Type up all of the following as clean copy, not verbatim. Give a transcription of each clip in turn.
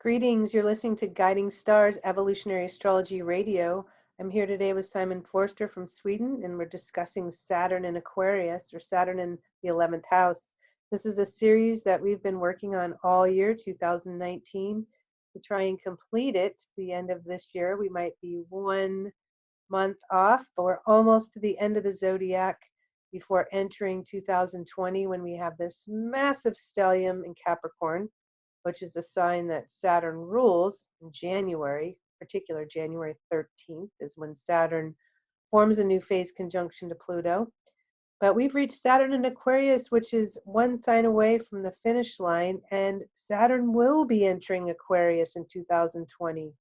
Greetings, you're listening to Guiding Stars Evolutionary Astrology Radio. I'm here today with Simon Forster from Sweden, and we're discussing Saturn in Aquarius, or Saturn in the 11th house. This is a series that we've been working on all year, 2019, to try and complete it the end of this year. We might be 1 month off, but we're almost to the end of the zodiac before entering 2020 when we have this massive stellium in Capricorn, which is the sign that Saturn rules in January, particular January 13th is when Saturn forms a new phase conjunction to Pluto. But we've reached Saturn in Aquarius, which is one sign away from the finish line, and Saturn will be entering Aquarius in 2020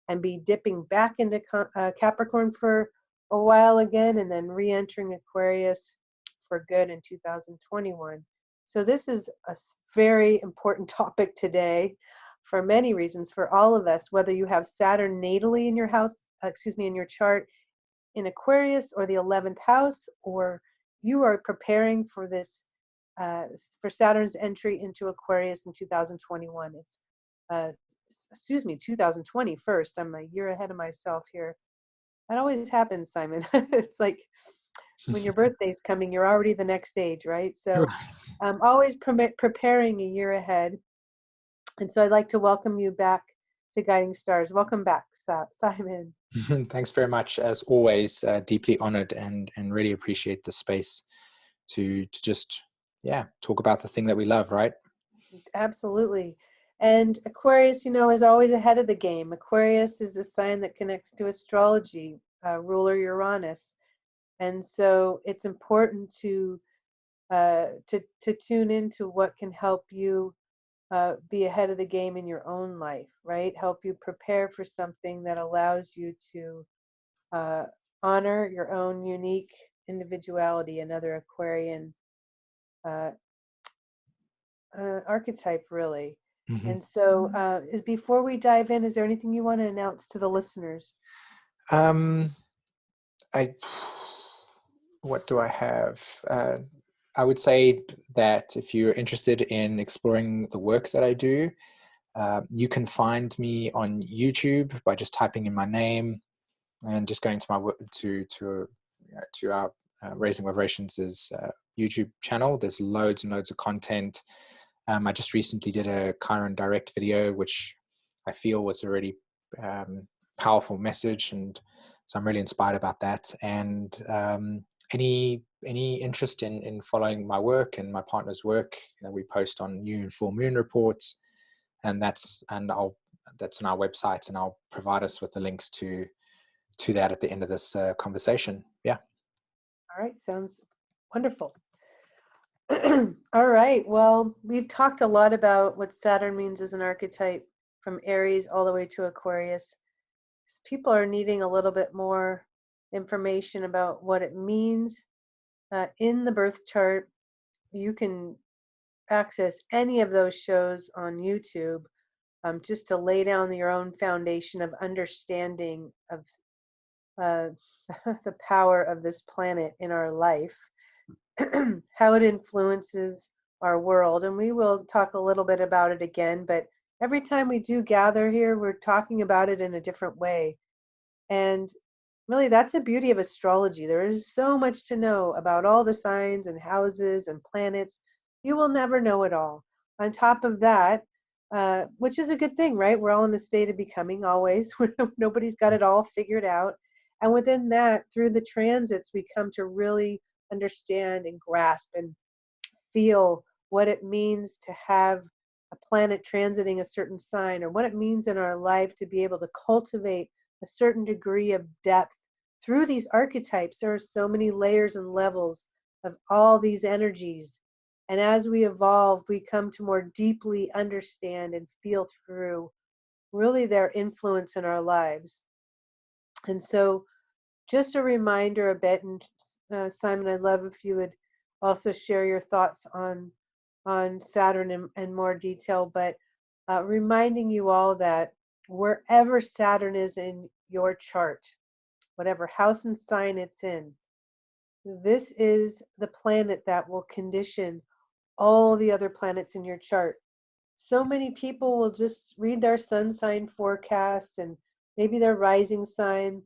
and be dipping back into Capricorn for a while again, and then re-entering Aquarius for good in 2021. So this is a very important topic today for many reasons for all of us, whether you have Saturn natally in your house, in your chart in Aquarius or the 11th house, or you are preparing for this, for Saturn's entry into Aquarius in 2021. It's, 2020 first. I'm a year ahead of myself here. That always happens, Simon. It's like when your birthday's coming, you're already the next age, right? So Right. I'm always preparing a year ahead. And so I'd like to welcome you back to Guiding Stars. Welcome back, Simon. Thanks very much. As always, deeply honored and really appreciate the space to just, talk about the thing that we love, right? Absolutely. And Aquarius, is always ahead of the game. Aquarius is the sign that connects to astrology, ruler Uranus. And so it's important to tune into what can help you be ahead of the game in your own life, right? Help you prepare for something that allows you to uh, honor your own unique individuality, another Aquarian uh, archetype, really. hmm And so, before we dive in, is there anything you want to announce to the listeners? Um, I, what do I have? I would say that if you're interested in exploring the work that I do, you can find me on YouTube by just typing in my name and just going to my to our Raising Vibrations YouTube channel. There's loads and loads of content. I just recently did a Chiron Direct video, which I feel was a really powerful message, and so I'm really inspired about that. And any interest in following my work and my partner's work, we post on new and full moon reports, and that's on our website, and I'll provide us with the links to that at the end of this conversation. Yeah. All right, sounds wonderful. All right, well, we've talked a lot about what Saturn means as an archetype from Aries all the way to Aquarius. People are needing a little bit more information about what it means in the birth chart. You can access any of those shows on YouTube, just to lay down your own foundation of understanding of uh, the power of this planet in our life, how it influences our world. And we will talk a little bit about it again, but every time we do gather here, we're talking about it in a different way. And really, that's the beauty of astrology. There is so much to know about all the signs and houses and planets. You will never know it all. On top of that, which is a good thing, right? We're all in the state of becoming always. Nobody's got it all figured out. And within that, through the transits, we come to really understand and grasp and feel what it means to have a planet transiting a certain sign, or what it means in our life to be able to cultivate a certain degree of depth through these archetypes. There are so many layers and levels of all these energies. And as we evolve, we come to more deeply understand and feel through really their influence in our lives. And so, just a reminder a bit, and Simon, I'd love if you would also share your thoughts on Saturn in more detail, but reminding you all that wherever Saturn is in your chart, whatever house and sign it's in, this is the planet that will condition all the other planets in your chart. So many people will just read their sun sign forecast and maybe their rising sign,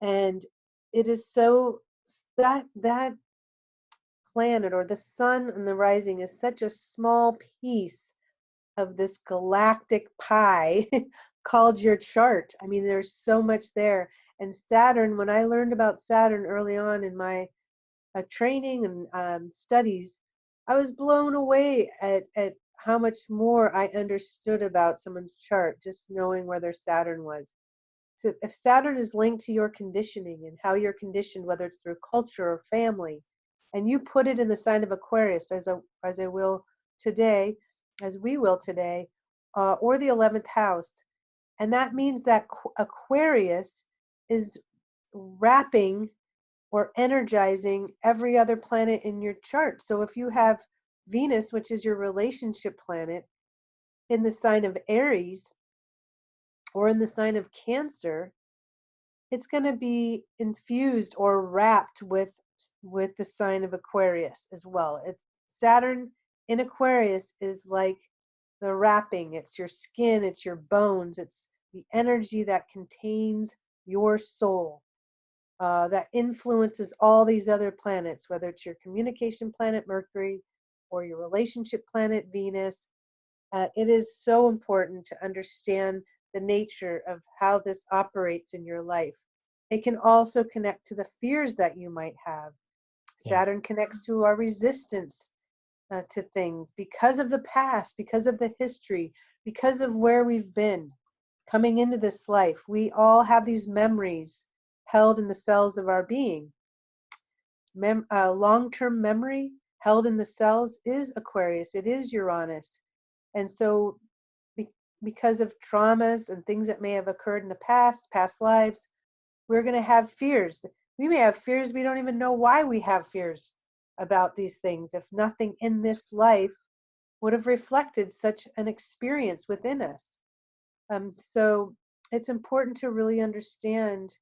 and it is so that planet or the sun and the rising is such a small piece of this galactic pie called your chart. I mean, there's so much there. And Saturn, when I learned about Saturn early on in my training and studies, I was blown away at how much more I understood about someone's chart just knowing where their Saturn was. So if Saturn is linked to your conditioning and how you're conditioned, whether it's through culture or family, and you put it in the sign of Aquarius, as I will today, as we will today, or the 11th house, and that means that Aquarius is wrapping or energizing every other planet in your chart. So if you have Venus, which is your relationship planet, in the sign of Aries or in the sign of Cancer, it's going to be infused or wrapped with the sign of Aquarius as well. It's Saturn in Aquarius is like the wrapping. It's your skin, it's your bones, it's the energy that contains your soul. That influences all these other planets, whether it's your communication planet, Mercury, or your relationship planet, Venus. It is so important to understand the nature of how this operates in your life. It can also connect to the fears that you might have. Yeah. Saturn connects to our resistance to things because of the past, because of the history, because of where we've been coming into this life. We all have these memories held in the cells of our being. Long-term memory held in the cells is Aquarius, it is Uranus. And so because of traumas and things that may have occurred in the past lives, we're going to have fears. We may have fears we don't even know why we have fears about these things if nothing in this life would have reflected such an experience within us. So it's important to really understand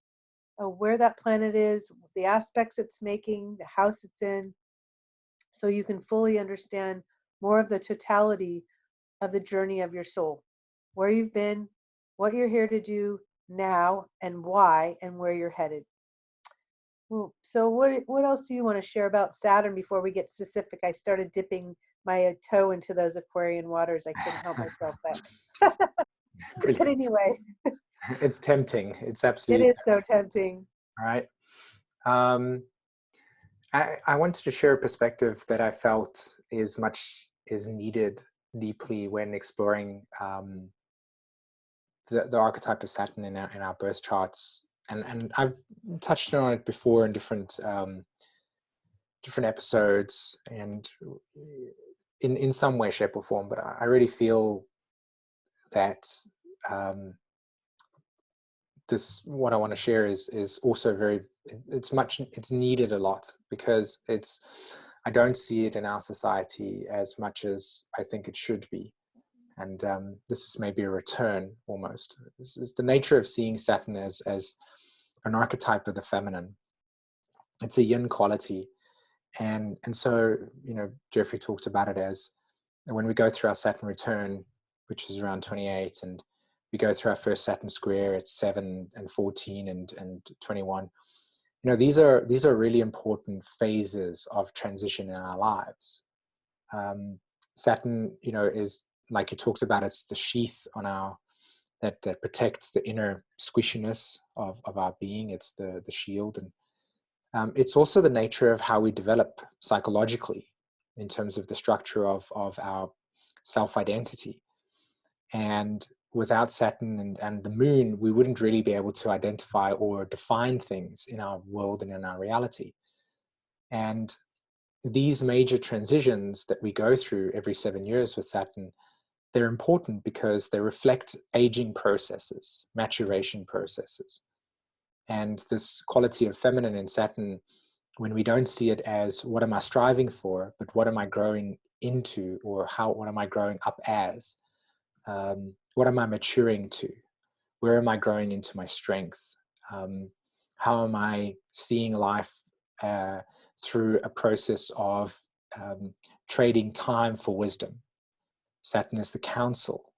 where that planet is, the aspects it's making, the house it's in, so you can fully understand more of the totality of the journey of your soul, where you've been, what you're here to do now, and why, and where you're headed. Well, so what else do you want to share about Saturn before we get specific? I started dipping my toe into those Aquarian waters. I couldn't help myself, but Brilliant. anyway, It's tempting. It's it absolutely is so tempting. all right. Um, I wanted to share a perspective that I felt is needed deeply when exploring the archetype of Saturn in our birth charts, and I've touched on it before in different episodes and in some way, shape, or form. But I really feel that this what I want to share is also very it's needed a lot because I don't see it in our society as much as I think it should be. And this is maybe a return almost. This is the nature of seeing Saturn as an archetype of the feminine. It's a yin quality. And so, Jeffrey talked about it as when we go through our Saturn return, which is around 28, and we go through our first Saturn square at 7 and 14 and 21. These are really important phases of transition in our lives. Saturn, is like you talked about. It's the sheath on our that protects the inner squishiness of our being. It's the shield, and it's also the nature of how we develop psychologically in terms of the structure of our self-identity. And without Saturn and the moon, we wouldn't really be able to identify or define things in our world and in our reality. And these major transitions that we go through every 7 years with Saturn, they're important because they reflect aging processes, maturation processes. And this quality of feminine in Saturn, when we don't see it as what am I striving for, but what am I growing into, or what am I growing up as? What am I maturing to? Where am I growing into my strength? How am I seeing life through a process of trading time for wisdom? Saturn is the council.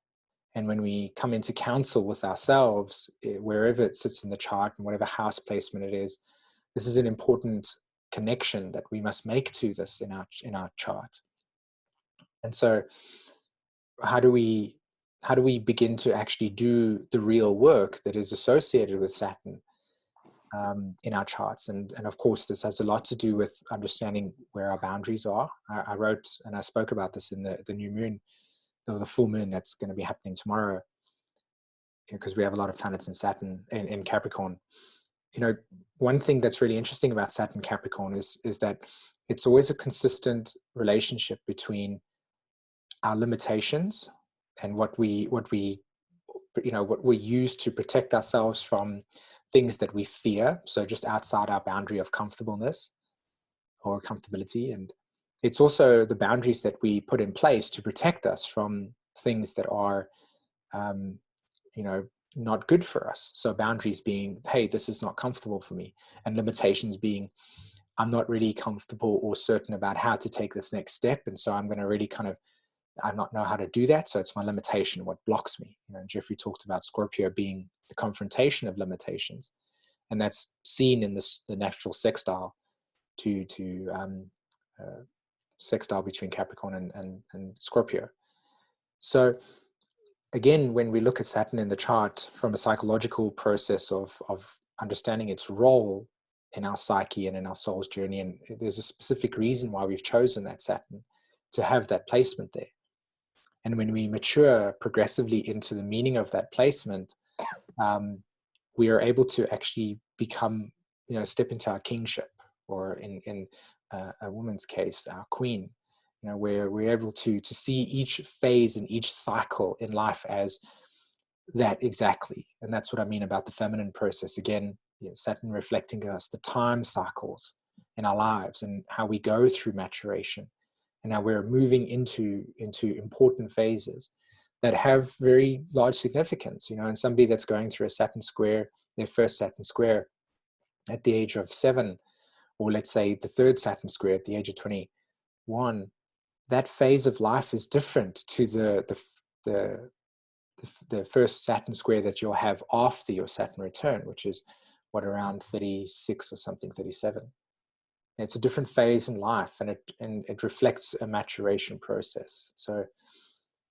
And when we come into council with ourselves, wherever it sits in the chart and whatever house placement it is, this is an important connection that we must make to this in our chart. And so how do we begin to actually do the real work that is associated with Saturn in our charts? And of course, this has a lot to do with understanding where our boundaries are. I wrote and I spoke about this in the new moon, or the full moon that's going to be happening tomorrow, because we have a lot of planets in Saturn in Capricorn. One thing that's really interesting about Saturn Capricorn is that it's always a consistent relationship between our limitations and what we use to protect ourselves from things that we fear, so just outside our boundary of comfortableness or comfortability. And it's also the boundaries that we put in place to protect us from things that are not good for us. So boundaries being, hey, this is not comfortable for me, and limitations being, I'm not really comfortable or certain about how to take this next step, and so I'm going to really I not know how to do that. So it's my limitation, what blocks me. Jeffrey talked about Scorpio being the confrontation of limitations, and that's seen in the natural sextile to sextile between Capricorn and Scorpio. So again, when we look at Saturn in the chart from a psychological process of understanding its role in our psyche and in our soul's journey, and there's a specific reason why we've chosen that Saturn to have that placement there. And when we mature progressively into the meaning of that placement, we are able to actually become, step into our kingship, or in a woman's case, our queen, where we're able to see each phase and each cycle in life as that exactly. And that's what I mean about the feminine process. Again, Saturn reflecting us, the time cycles in our lives and how we go through maturation. And now we're moving into important phases that have very large significance, and somebody that's going through a Saturn square, their first Saturn square at the age of 7, or let's say the third Saturn square at the age of 21, that phase of life is different to the first Saturn square that you'll have after your Saturn return, which is around 36 or something, 37. It's a different phase in life, and it reflects a maturation process. So,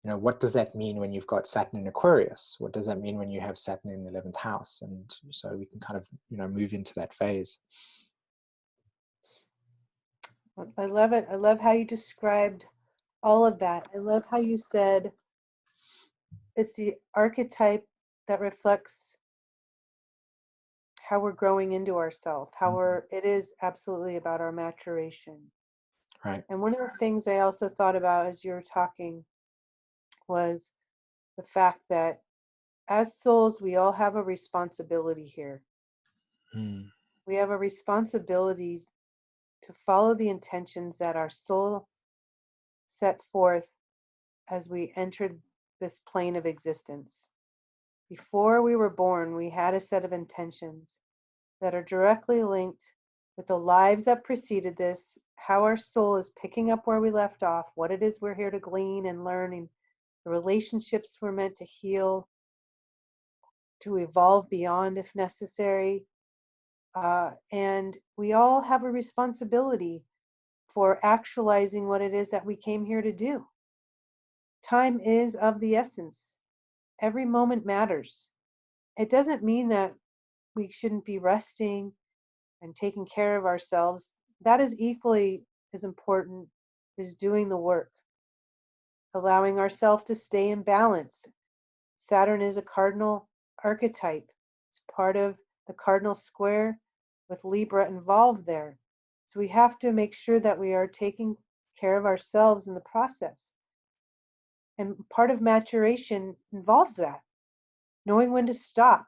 what does that mean when you've got Saturn in Aquarius? What does that mean when you have Saturn in the 11th house? And so we can kind of, move into that phase. I love it. I love how you described all of that. I love how you said it's the archetype that reflects how we're growing into ourselves, it is absolutely about our maturation. Right. And one of the things I also thought about as you were talking was the fact that as souls, we all have a responsibility here. We have a responsibility to follow the intentions that our soul set forth as we entered this plane of existence. Before we were born, we had a set of intentions that are directly linked with the lives that preceded this, how our soul is picking up where we left off, what it is we're here to glean and learn, and the relationships we're meant to heal, to evolve beyond if necessary. And we all have a responsibility for actualizing what it is that we came here to do. Time is of the essence. Every moment matters. It doesn't mean that we shouldn't be resting and taking care of ourselves. That is equally as important as doing the work, allowing ourselves to stay in balance. Saturn is a cardinal archetype. It's part of the cardinal square with Libra involved there. So we have to make sure that we are taking care of ourselves in the process. And part of maturation involves that, knowing when to stop,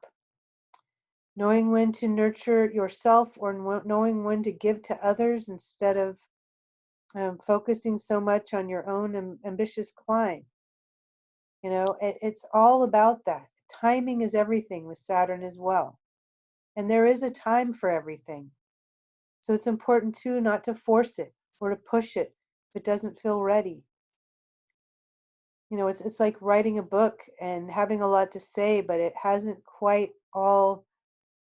knowing when to nurture yourself, or knowing when to give to others instead of focusing so much on your own ambitious climb. It's all about that. Timing is everything with Saturn as well. And there is a time for everything. So it's important too not to force it or to push it if it doesn't feel ready. you know, it's like writing a book and having a lot to say, but it hasn't quite all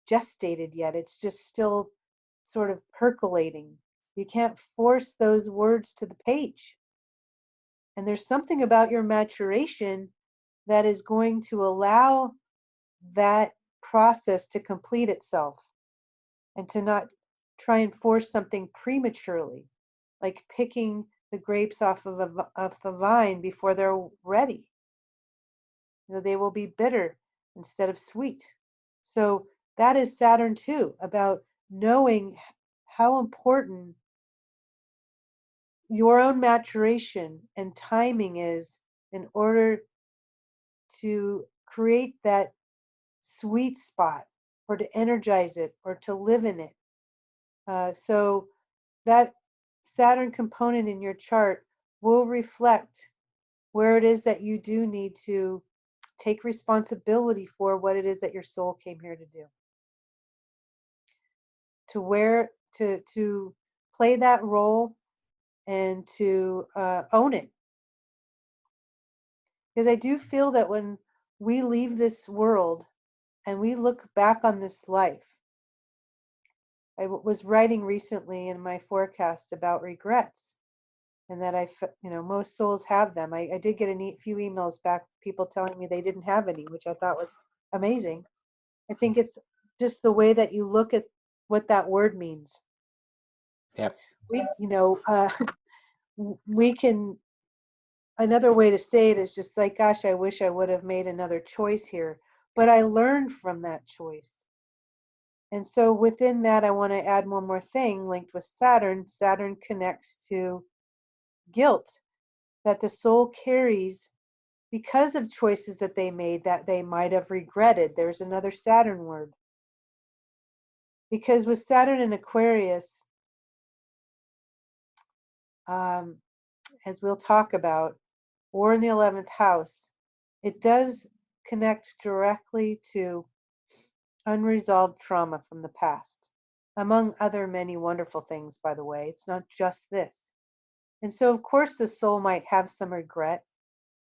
gestated yet. It's just still sort of percolating. You can't force those words to the page. And there's something about your maturation that is going to allow that process to complete itself and to not try and force something prematurely, like picking the grapes off of the vine before they're ready. You know, they will be bitter instead of sweet. So that is Saturn too, about knowing how important your own maturation and timing is in order to create that sweet spot or to energize it or to live in it. So that Saturn component in your chart will reflect where it is that you do need to take responsibility for what it is that your soul came here to do. To where to play that role and to own it. Because I do feel that when we leave this world and we look back on this life, I was writing recently in my forecast about regrets, and that you know, most souls have them. I did get a few emails back, people telling me they didn't have any, which I thought was amazing. I think it's just the way that you look at what that word means. Yep. We, you know, we can, another way to say it is just like, gosh, I wish I would have made another choice here, but I learned from that choice. And so within that, I want to add one more thing linked with Saturn. Saturn connects to guilt that the soul carries because of choices that they made that they might have regretted. There's another Saturn word. Because with Saturn in Aquarius, as we'll talk about, or in the 11th house, it does connect directly to unresolved trauma from the past, among other many wonderful things, by the way. It's not just this. And so, of course, the soul might have some regret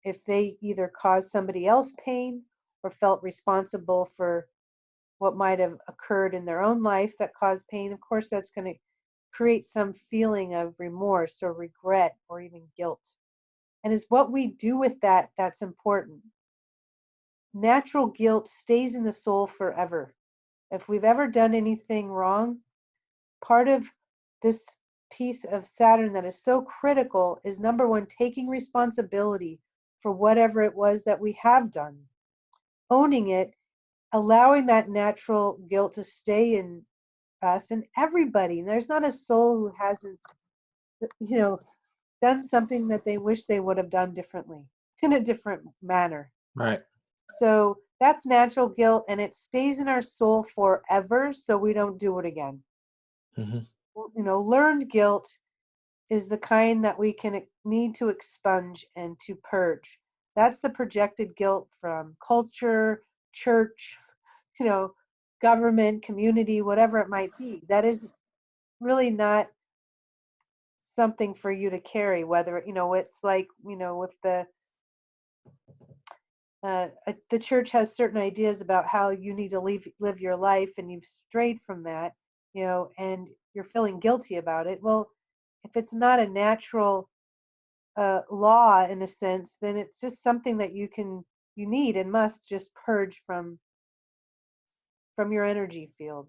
if they either caused somebody else pain or felt responsible for what might have occurred in their own life that caused pain. Of course, that's going to create some feeling of remorse or regret or even guilt. And it's what we do with that that's important. Natural guilt stays in the soul forever. If we've ever done anything wrong, part of this piece of Saturn that is so critical is number one, taking responsibility for whatever it was that we have done, owning it, allowing that natural guilt to stay in us and everybody. And there's not a soul who hasn't, you know, done something that they wish they would have done differently in a different manner. Right. So that's natural guilt, and it stays in our soul forever, so we don't do it again. Mm-hmm. You know, learned guilt is the kind that we can need to expunge and to purge. That's the projected guilt from culture, church, you know, government, community, whatever it might be. That is really not something for you to carry, whether, you know, it's like, you know, if the church has certain ideas about how you need to live your life and you've strayed from that, you know, and you're feeling guilty about it. Well, if it's not a natural law in a sense, then it's just something that you need and must just purge from your energy field.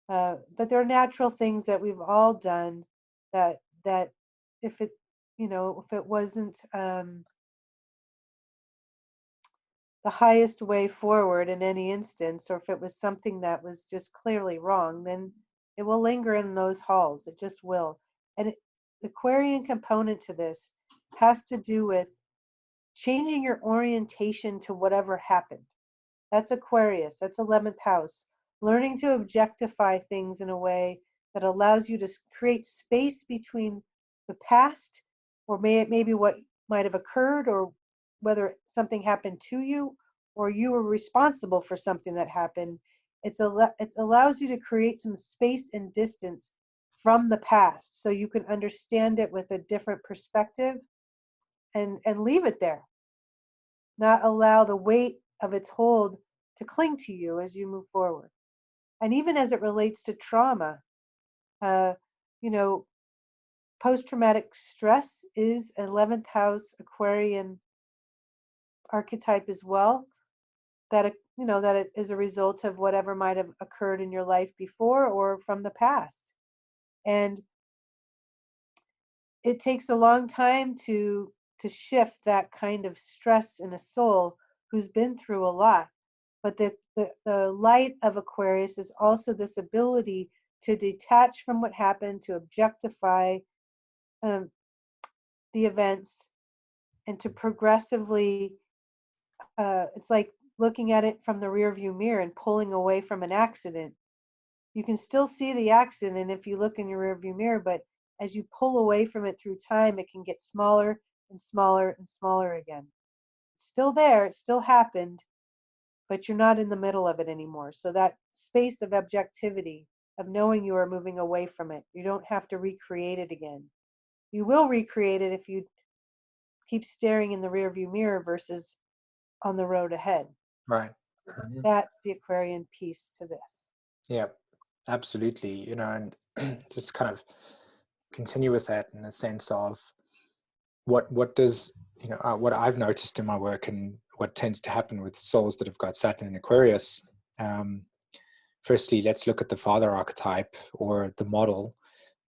But there are natural things that we've all done that if it, you know, if it wasn't the highest way forward in any instance, or if it was something that was just clearly wrong, then it will linger in those halls. It just will. And the Aquarian component to this has to do with changing your orientation to whatever happened. That's Aquarius, that's 11th house. Learning to objectify things in a way that allows you to create space between the past, or maybe what might have occurred, or whether something happened to you, or you were responsible for something that happened. It allows you to create some space and distance from the past so you can understand it with a different perspective and leave it there. not allow the weight of its hold to cling to you as you move forward. And even as it relates to trauma, uh, you know, post-traumatic stress is 11th house Aquarian archetype as well. That that it is a result of whatever might have occurred in your life before or from the past. And it takes a long time to shift that kind of stress in a soul who's been through a lot. But the light of Aquarius is also this ability to detach from what happened, to objectify um, the events, and to progressively, it's like looking at it from the rear view mirror and pulling away from an accident. You can still see the accident if you look in your rear view mirror, but as you pull away from it through time, it can get smaller and smaller and smaller again. It's still there, it still happened, but you're not in the middle of it anymore. So that space of objectivity, of knowing you are moving away from it, you don't have to recreate it again. You will recreate it if you keep staring in the rear view mirror versus on the road ahead. Right. Mhm. That's the Aquarian piece to this. Yeah, absolutely. And just kind of continue with that in the sense of what does, what I've noticed in my work and what tends to happen with souls that have got Saturn in Aquarius. Um, Firstly, let's look at the father archetype or the model.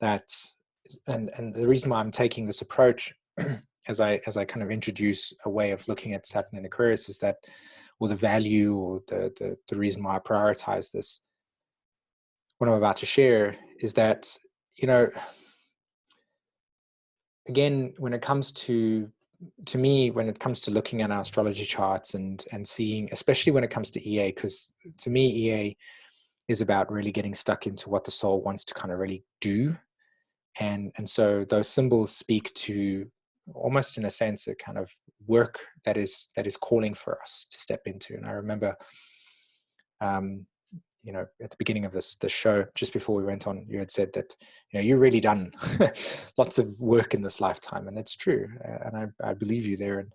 That's and the reason why I'm taking this approach as I kind of introduce a way of looking at Saturn in Aquarius is that, or the value, or the reason why I prioritize this, what I'm about to share, is that, you know, again, when it comes to me, when it comes to looking at our astrology charts and seeing, especially when it comes to EA, because to me, EA is about really getting stuck into what the soul wants to kind of really do. And so those symbols speak to, almost in a sense, a kind of work that is calling for us to step into. And I remember, at the beginning of the show, just before we went on, you had said that, you've really done lots of work in this lifetime, and it's true. And I believe you there. And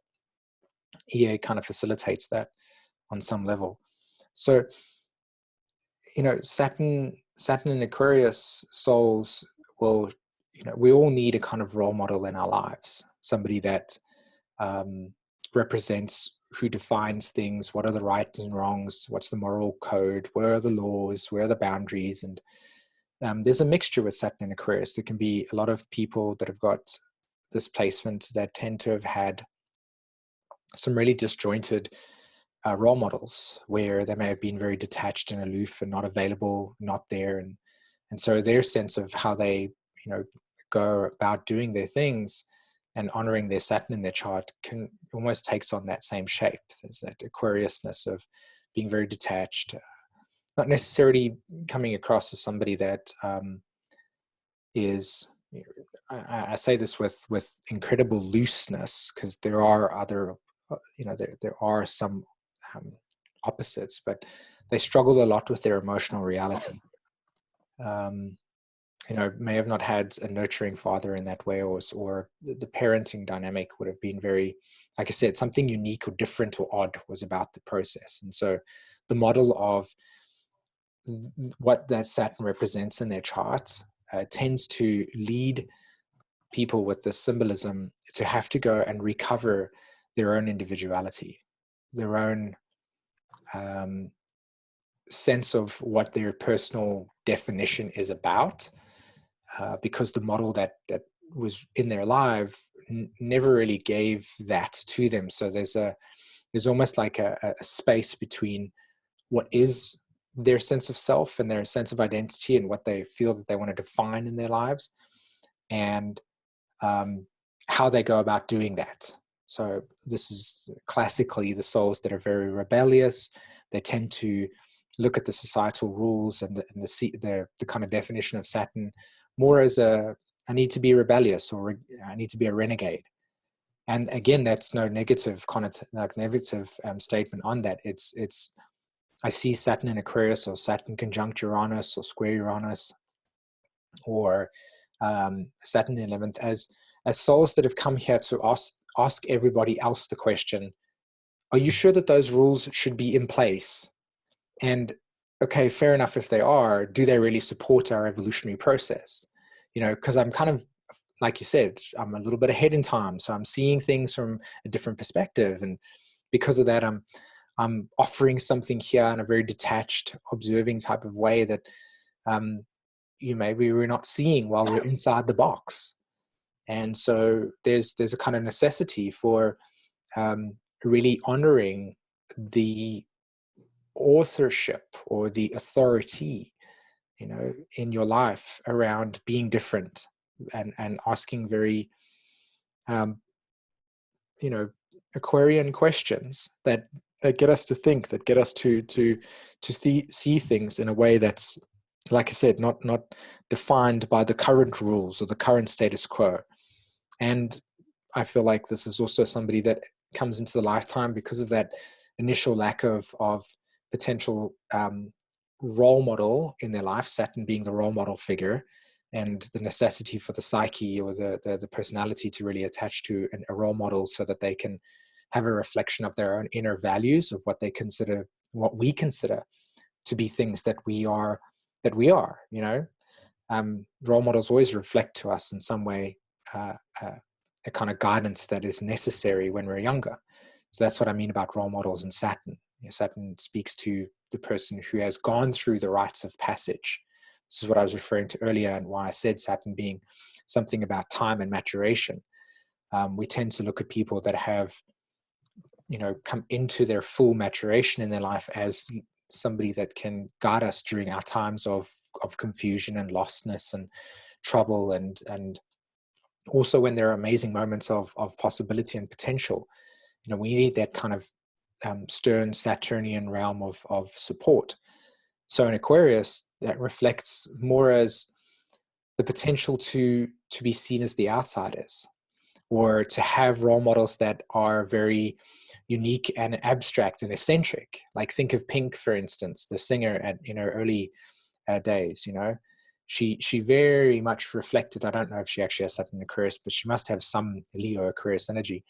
EA kind of facilitates that on some level. So, Saturn and Aquarius souls will, we all need a kind of role model in our lives, somebody that represents, who defines things, what are the rights and wrongs, what's the moral code, where are the laws, where are the boundaries. And there's a mixture with Saturn and Aquarius. There can be a lot of people that have got this placement that tend to have had some really disjointed role models, where they may have been very detached and aloof and not available, not there. And so their sense of how they, go about doing their things and honoring their Saturn in their chart can almost takes on that same shape. There's that Aquariusness of being very detached, not necessarily coming across as somebody that is, I say this with incredible looseness, because there are other, there are some opposites, but they struggle a lot with their emotional reality. May have not had a nurturing father in that way, or the parenting dynamic would have been very, like I said, something unique or different or odd was about the process. And so the model of what that Saturn represents in their chart tends to lead people with this symbolism to have to go and recover their own individuality, their own sense of what their personal definition is about, because the model that was in their life never really gave that to them. So there's almost like a space between what is their sense of self and their sense of identity and what they feel that they want to define in their lives, and how they go about doing that. So this is classically the souls that are very rebellious. They tend to look at the societal rules and the kind of definition of Saturn more as I need to be rebellious, or I need to be a renegade. And again, that's no negative statement on that. It's I see Saturn in Aquarius, or Saturn conjunct Uranus, or square Uranus, or Saturn in the 11th as souls that have come here to ask everybody else the question, are you sure that those rules should be in place? And okay, fair enough if they are, do they really support our evolutionary process? You know, because I'm kind of, like you said, I'm a little bit ahead in time, so I'm seeing things from a different perspective, and because of that, I'm offering something here in a very detached, observing type of way that um, maybe we're not seeing while we're inside the box. And so there's a kind of necessity for really honoring the authorship or the authority, in your life around being different, and asking very um, you know Aquarian questions that get us to think, that get us to see things in a way that's, like I said, not defined by the current rules or the current status quo. And I feel like this is also somebody that comes into the lifetime because of that initial lack of potential role model in their life, Saturn being the role model figure, and the necessity for the psyche or the personality to really attach to a role model so that they can have a reflection of their own inner values, of what we consider to be things that we are, role models always reflect to us in some way uh, uh, a kind of guidance that is necessary when we're younger. So that's what I mean about role models and Saturn. Saturn speaks to the person who has gone through the rites of passage. This is what I was referring to earlier, and why I said Saturn being something about time and maturation. We tend to look at people that have, come into their full maturation in their life as somebody that can guide us during our times of confusion and lostness and trouble, and also when there are amazing moments of possibility and potential. We need that kind of stern Saturnian realm of support. So in Aquarius, that reflects more as the potential to be seen as the outsiders, or to have role models that are very unique and abstract and eccentric. Like think of Pink, for instance, the singer in her early days. She very much reflected, I don't know if she actually has Saturn in Aquarius, but she must have some Leo Aquarius energy.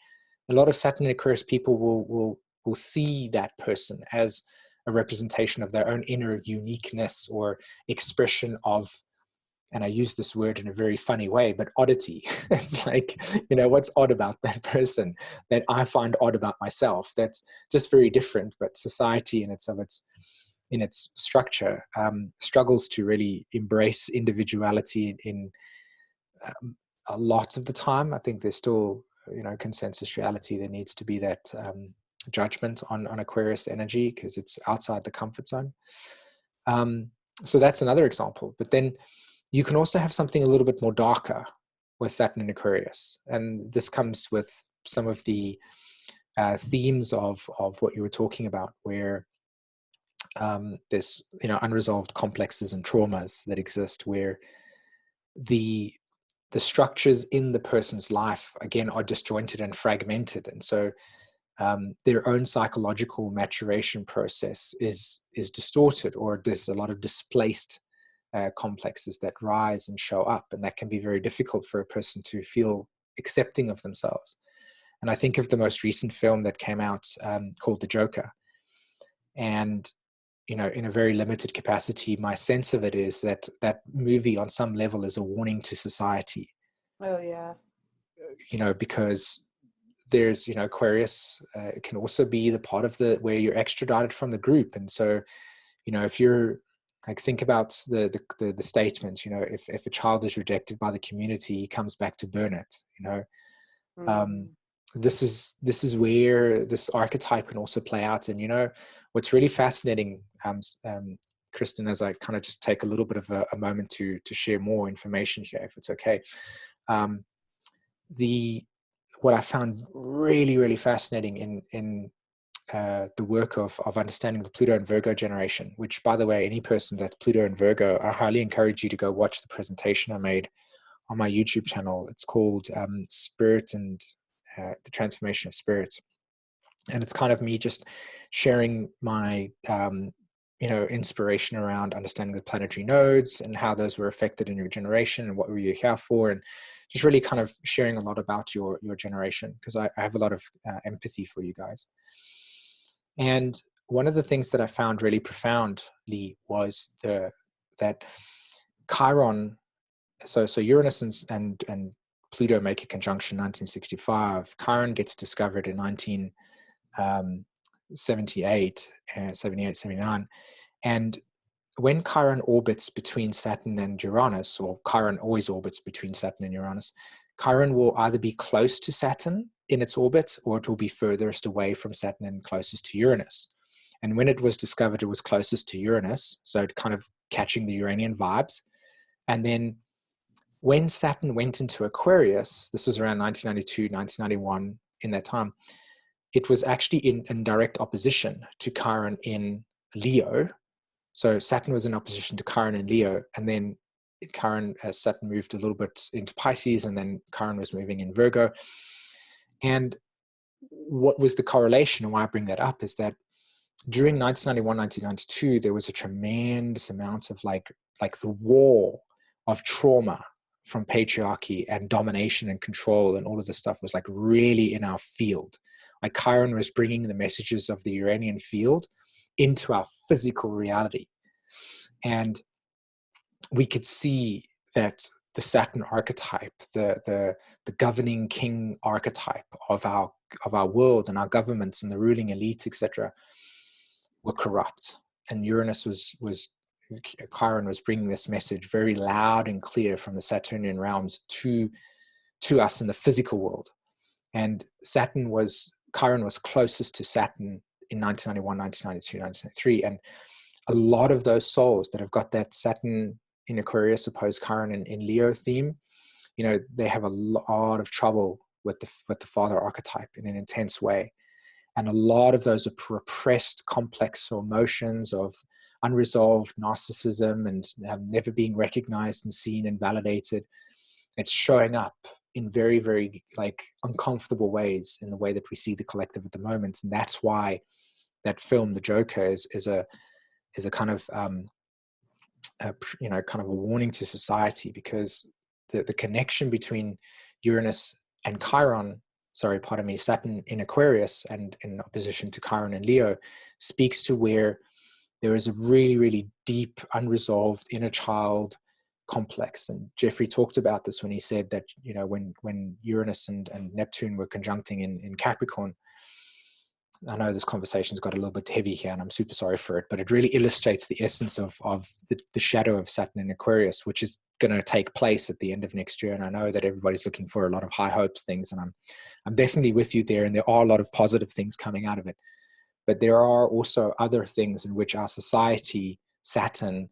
A lot of Saturn in Aquarius people will see that person as a representation of their own inner uniqueness or expression of, and I use this word in a very funny way, but oddity. It's like, what's odd about that person that I find odd about myself? That's just very different. But society in its structure struggles to really embrace individuality in a lot of the time. I think there's still, consensus reality. There needs to be that judgment on Aquarius energy because it's outside the comfort zone. So that's another example. But then you can also have something a little bit more darker with Saturn in Aquarius. And this comes with some of the themes of what you were talking about, where there's, unresolved complexes and traumas that exist, where the structures in the person's life, again, are disjointed and fragmented. And so their own psychological maturation process is distorted, or there's a lot of displaced complexes that rise and show up, and that can be very difficult for a person to feel accepting of themselves. And I think of the most recent film that came out called The Joker, and in a very limited capacity, my sense of it is that that movie on some level is a warning to society. Oh yeah. Because there's, Aquarius can also be the part of where you're extradited from the group. And so, if you're like, think about the statement, if a child is rejected by the community, he comes back to burn it. This is where this archetype can also play out. And what's really fascinating, Kristin, as I kind of just take a little bit of a moment to share more information here, if it's okay. What I found really, really fascinating in the work of understanding the Pluto and Virgo generation, which, by the way, any person that's Pluto and Virgo, I highly encourage you to go watch the presentation I made on my YouTube channel. It's called Spirit and the Transformation of Spirit. And it's kind of me just sharing my, inspiration around understanding the planetary nodes and how those were affected in your generation and what were you here for, and just really kind of sharing a lot about your generation, because I have a lot of empathy for you guys. And one of the things that I found really profoundly was that Chiron, so Uranus and Pluto make a conjunction in 1965. Chiron gets discovered in 1978, 78, 79. And when Chiron orbits between Saturn and Uranus, or Chiron always orbits between Saturn and Uranus, Chiron will either be close to Saturn in its orbit, or it will be furthest away from Saturn and closest to Uranus. And when it was discovered, it was closest to Uranus, so it kind of catching the Uranian vibes. And then when Saturn went into Aquarius, this was around 1992, 1991, in that time, it was actually in direct opposition to Chiron in Leo. So Saturn was in opposition to Chiron in Leo, and then Chiron, as Saturn moved a little bit into Pisces, and then Chiron was moving in Virgo. And what was the correlation, and why I bring that up, is that during 1991, 1992, there was a tremendous amount of like the wall of trauma from patriarchy and domination and control, and all of this stuff was like really in our field. Like Chiron was bringing the messages of the Uranian field into our physical reality. And we could see that the Saturn archetype, the governing king archetype of our world and our governments and the ruling elite, etc., were corrupt. And Uranus Chiron was bringing this message very loud and clear from the Saturnian realms to us in the physical world. And Chiron was closest to Saturn in 1991, 1992, 1993. And a lot of those souls that have got that Saturn in Aquarius opposed Chiron in Leo theme, they have a lot of trouble with the father archetype in an intense way. And a lot of those are repressed, complex emotions of unresolved narcissism and never being recognized and seen and validated. It's showing up in very, very uncomfortable ways in the way that we see the collective at the moment. And that's why that film, The Joker, is a kind of kind of a warning to society, because the connection between Uranus and Saturn in Aquarius and in opposition to Chiron and Leo speaks to where there is a really, really deep, unresolved inner child complex. And Jeffrey talked about this when he said that, when Uranus and Neptune were conjuncting in Capricorn. I know this conversation's got a little bit heavy here, and I'm super sorry for it, but it really illustrates the essence of the shadow of Saturn in Aquarius, which is going to take place at the end of next year. And I know that everybody's looking for a lot of high hopes things, and I'm definitely with you there. And there are a lot of positive things coming out of it, but there are also other things in which our society, Saturn,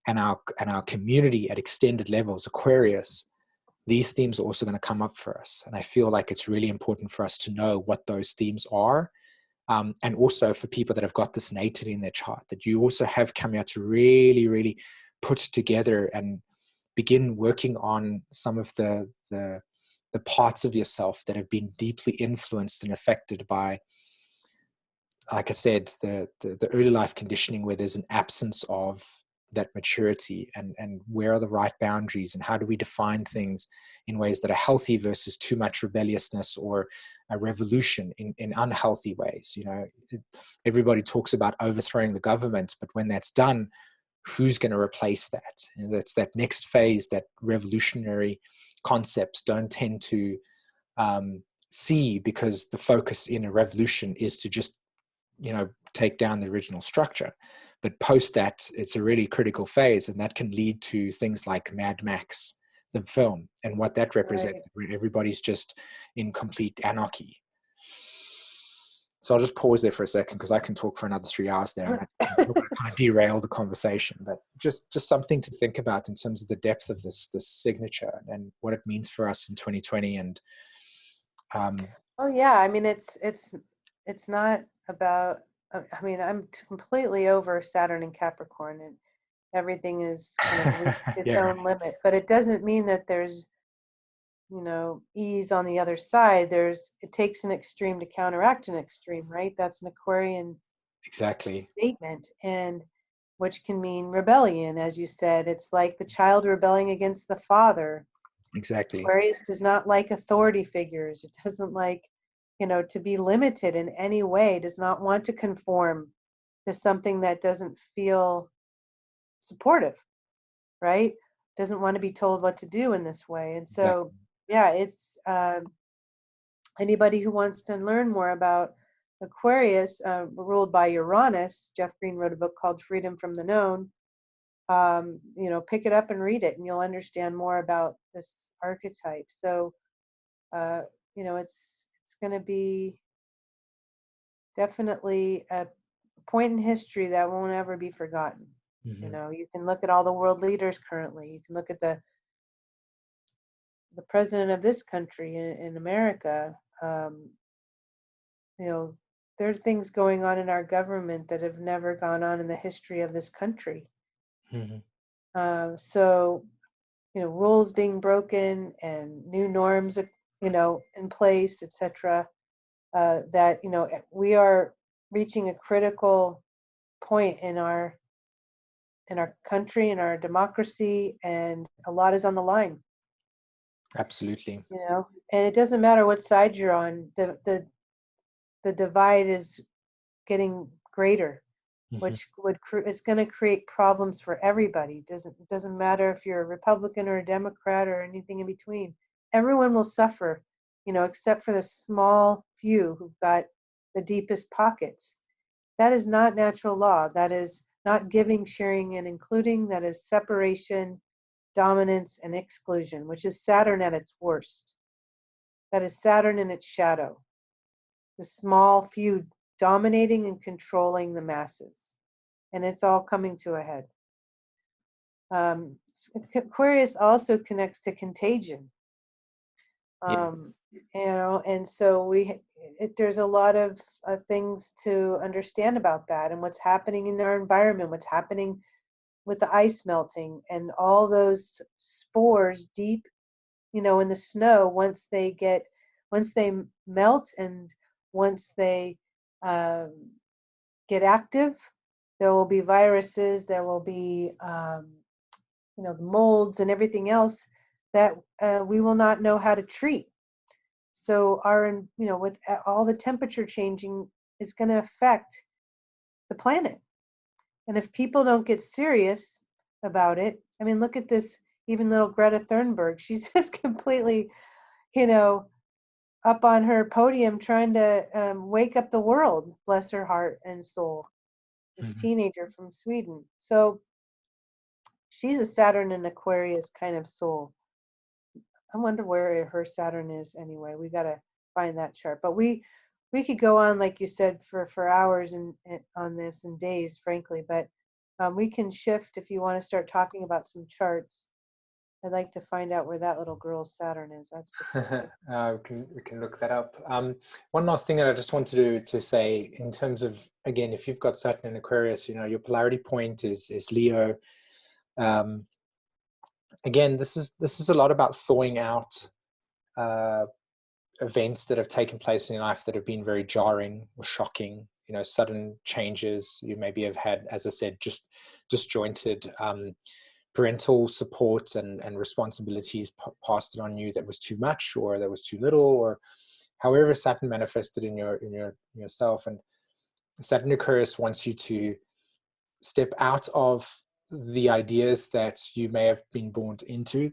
and our community at extended levels, Aquarius, these themes are also going to come up for us. And I feel like it's really important for us to know what those themes are. And also for people that have got this natively in their chart, that you also have coming out to really, really put together and begin working on some of the parts of yourself that have been deeply influenced and affected by, like I said, the early life conditioning, where there's an absence of that maturity, and where are the right boundaries, and how do we define things in ways that are healthy versus too much rebelliousness or a revolution in unhealthy ways. Everybody talks about overthrowing the government, but when that's done, who's going to replace that? That's that next phase that revolutionary concepts don't tend to see, because the focus in a revolution is to just take down the original structure. But post that, it's a really critical phase, and that can lead to things like Mad Max, the film, and what that represents, where everybody's just in complete anarchy. So I'll just pause there for a second, because I can talk for another 3 hours there, and I don't want to kind of derail the conversation, but just something to think about in terms of the depth of this signature and what it means for us in 2020. And oh yeah, I mean, it's not about, I mean, I'm completely over Saturn and Capricorn, and everything is kind of reached its own limit, but it doesn't mean that there's ease on the other side. It takes an extreme to counteract an extreme, right? That's an Aquarian statement, and which can mean rebellion, as you said. It's like the child rebelling against the father. Exactly. Aquarius does not like authority figures. It doesn't like to be limited in any way, does not want to conform to something that doesn't feel supportive, right? Doesn't want to be told what to do in this way. And so, Exactly. yeah, it's anybody who wants to learn more about Aquarius, ruled by Uranus. Jeff Green wrote a book called Freedom from the Known. Pick it up and read it, and you'll understand more about this archetype. So, it's going to be definitely a point in history that won't ever be forgotten. Hmm. You can look at all the world leaders currently. You can look at the president of this country in America. You know, there are things going on in our government that have never gone on in the history of this country. Hmm. So, rules being broken and new norms, in place, etc. That we are reaching a critical point in our country, in our democracy, and a lot is on the line. Absolutely. And it doesn't matter what side you're on. The divide is getting greater, Hmm. which it's going to create problems for everybody. It doesn't matter if you're a Republican or a Democrat or anything in between. Everyone will suffer, except for the small few who've got the deepest pockets. That is not natural law. That is not giving, sharing, and including. That is separation, dominance, and exclusion, which is Saturn at its worst. That is Saturn in its shadow. The small few dominating and controlling the masses. And it's all coming to a head. Um, Aquarius also connects to contagion. Yeah. And so there's a lot of things to understand about that and what's happening in our environment, what's happening with the ice melting and all those spores deep, in the snow. Once they melt and once they um, get active, there will be viruses, there will be molds and everything else that we will not know how to treat. So with all the temperature changing is going to affect the planet. And if people don't get serious about it, I mean, look at this, even little Greta Thunberg. She's just completely, you know, up on her podium trying to wake up the world, bless her heart and soul. This Hmm. teenager from Sweden. So she's a Saturn and Aquarius kind of soul. I wonder where her Saturn is anyway. We got to find that chart. But we could go on, like you said, for hours and on this and days, frankly. But we can shift if you want to start talking about some charts. I'd like to find out where that little girl's Saturn is. That's for sure. We can look that up. One last thing that I just wanted to say in terms of, again, if you've got Saturn in Aquarius, your polarity point is Leo. Um, Again, this is a lot about thawing out uh, events that have taken place in your life that have been very jarring or shocking. Sudden changes. You maybe have had, as I said, just disjointed parental support and responsibilities passed on you that was too much or that was too little, or however Saturn manifested in yourself. And Saturn Aquarius wants you to step out of the ideas that you may have been born into.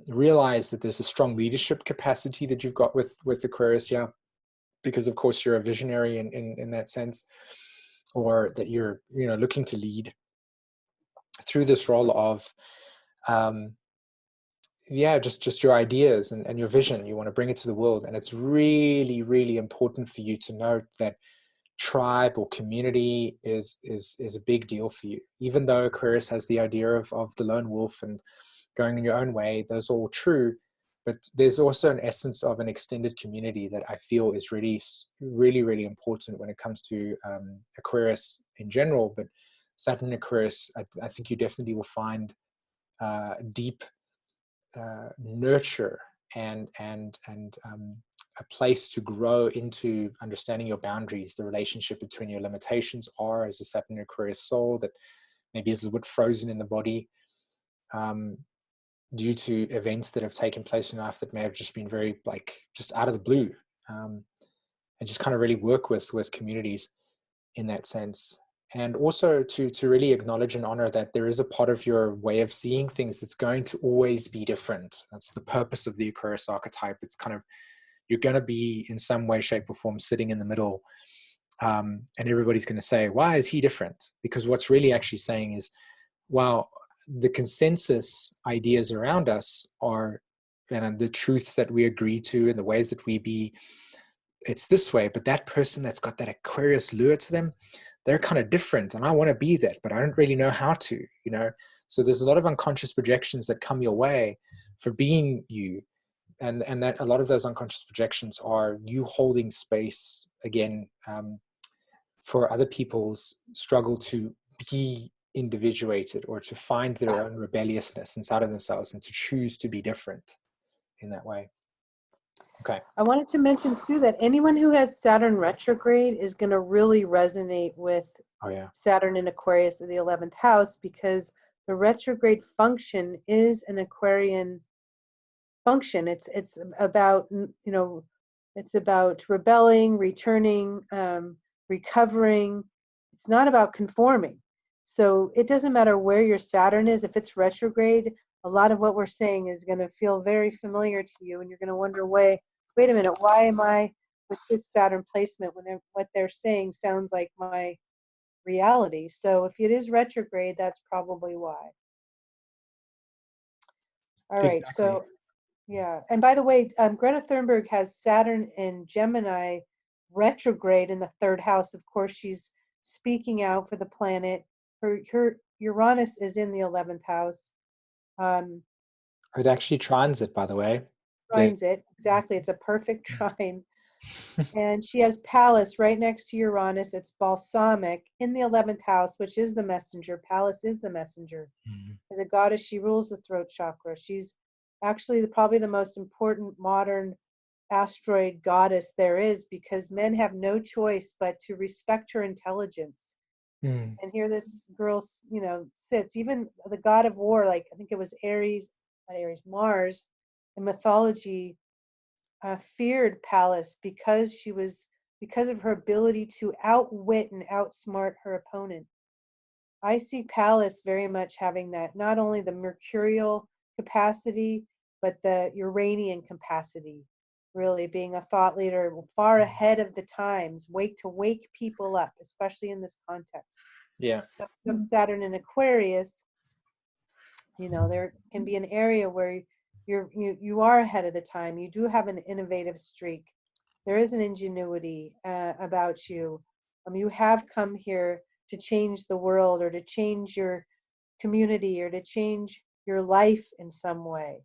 Realize that there's a strong leadership capacity that you've got with Aquarius, yeah, because of course you're a visionary in that sense, or that you're looking to lead through this role of yeah, just your ideas and your vision. You want to bring it to the world, and it's really, really important for you to know that tribe or community is a big deal for you. Even though Aquarius has the idea of the lone wolf and going in your own way, those are all true, but there's also an essence of an extended community that I feel is really, really, really important when it comes to Aquarius in general. But Saturn Aquarius, I think you definitely will find deep nurture and a place to grow into understanding your boundaries, the relationship between your limitations are as a Saturn Aquarius soul that maybe is a bit frozen in the body due to events that have taken place in life that may have just been very just out of the blue. and just kind of really work with communities in that sense. And also to really acknowledge and honor that there is a part of your way of seeing things that's going to always be different. That's the purpose of the Aquarius archetype. It's kind of, you're going to be in some way, shape, or form sitting in the middle. And everybody's going to say, why is he different? Because what's really actually saying is, well, the consensus ideas around us are, and the truths that we agree to and the ways that we be, it's this way. But that person that's got that Aquarius lure to them, they're kind of different, and I want to be that, but I don't really know how to, you know. So there's a lot of unconscious projections that come your way for being you, and that a lot of those unconscious projections are you holding space again, for other people's struggle to be individuated or to find their own rebelliousness inside of themselves and to choose to be different in that way. Okay. I wanted to mention too that anyone who has Saturn retrograde is going to really resonate with Saturn in Aquarius in the 11th house, because the retrograde function is an Aquarian function. It's about, it's about rebelling, returning, recovering. It's not about conforming. So it doesn't matter where your Saturn is. If it's retrograde, a lot of what we're saying is going to feel very familiar to you, and you're going to wonder, wait a minute, why am I with this Saturn placement when what they're saying sounds like my reality? So if it is retrograde, that's probably why. All right, Exactly. so yeah. And by the way, Greta Thunberg has Saturn in Gemini retrograde in the 3rd house. Of course, she's speaking out for the planet. Her Uranus is in the 11th house. It actually trines it, by the way. Trines it, exactly. It's a perfect trine. And she has Pallas right next to Uranus. It's balsamic in the 11th house, which is the messenger. Pallas is the messenger. As a goddess, she rules the throat chakra. She's actually probably the most important modern asteroid goddess there is, because men have no choice but to respect her intelligence. And here this girl, sits. Even the god of war, like I think it was Mars in mythology, feared Pallas because of her ability to outwit and outsmart her opponent. I see Pallas very much having that, not only the mercurial capacity, but the Uranian capacity, really being a thought leader far ahead of the times, to wake people up, especially in this context. Yeah. So of Saturn in Aquarius, there can be an area where you are ahead of the time. You do have an innovative streak. There is an ingenuity about you. You have come here to change the world, or to change your community, or to change your life in some way.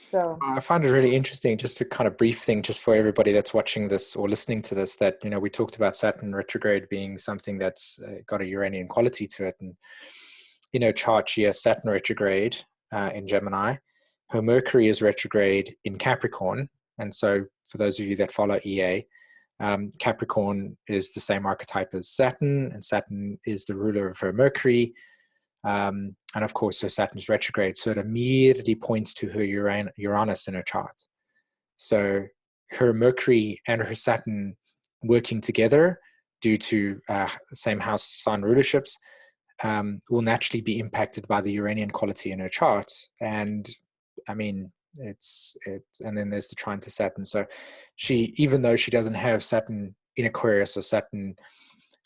So I find it really interesting, just a kind of brief thing, just for everybody that's watching this or listening to this, that, we talked about Saturn retrograde being something that's got a Uranian quality to it. And, chart, she has Saturn retrograde in Gemini. Her Mercury is retrograde in Capricorn. And so for those of you that follow EA, Capricorn is the same archetype as Saturn, and Saturn is the ruler of her Mercury. And of course, her Saturn is retrograde, so it immediately points to her Uranus in her chart. So her Mercury and her Saturn working together due to the same house sign rulerships will naturally be impacted by the Uranian quality in her chart. And I mean, and then there's the trine to Saturn. So even though she doesn't have Saturn in Aquarius or Saturn,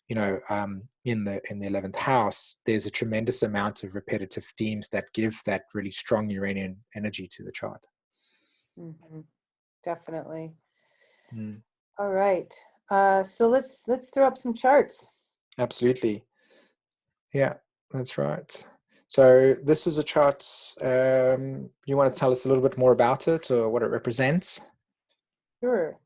in the 11th house, there's a tremendous amount of repetitive themes that give that really strong Uranian energy to the chart. Definitely. All right. So let's throw up some charts. Absolutely. Yeah, that's right. So this is a chart. You want to tell us a little bit more about it or what it represents? Sure.